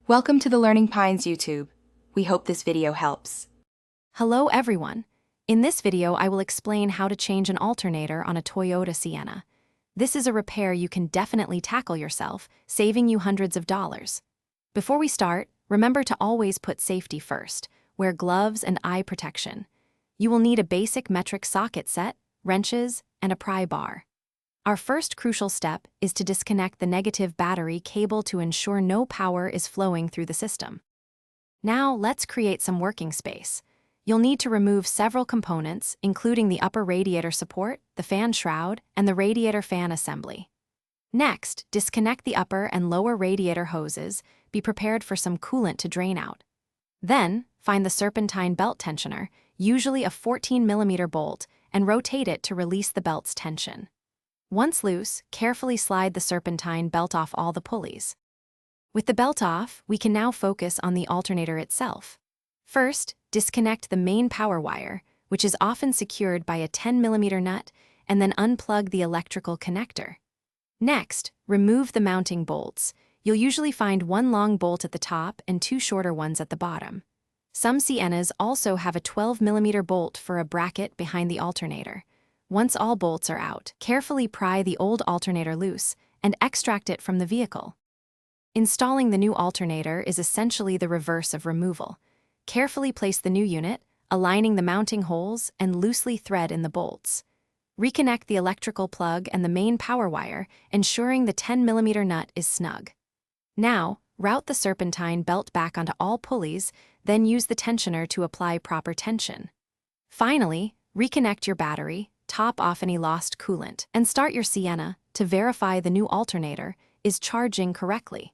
Welcome to the Learning Pines YouTube. We hope this video helps. Hello everyone. In this video, I will explain how to change an alternator on a Toyota Sienna. This is a repair you can definitely tackle yourself, saving you hundreds of dollars. Before we start, remember to always put safety first. Wear gloves and eye protection. You will need a basic metric socket set, wrenches, and a pry bar. Our first crucial step is to disconnect the negative battery cable to ensure no power is flowing through the system. Now, let's create some working space. You'll need to remove several components, including the upper radiator support, the fan shroud, and the radiator fan assembly. Next, disconnect the upper and lower radiator hoses. Be prepared for some coolant to drain out. Then, find the serpentine belt tensioner, usually a 14mm bolt, and rotate it to release the belt's tension. Once loose, carefully slide the serpentine belt off all the pulleys. With the belt off, we can now focus on the alternator itself. First, disconnect the main power wire, which is often secured by a 10mm nut, and then unplug the electrical connector. Next, remove the mounting bolts. You'll usually find one long bolt at the top and two shorter ones at the bottom. Some Siennas also have a 12mm bolt for a bracket behind the alternator. Once all bolts are out, carefully pry the old alternator loose and extract it from the vehicle. Installing the new alternator is essentially the reverse of removal. Carefully place the new unit, aligning the mounting holes, and loosely thread in the bolts. Reconnect the electrical plug and the main power wire, ensuring the 10mm nut is snug. Now, route the serpentine belt back onto all pulleys, then use the tensioner to apply proper tension. Finally, reconnect your battery, top off any lost coolant, and start your Sienna to verify the new alternator is charging correctly.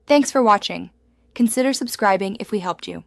Thanks for watching. Consider subscribing if we helped you.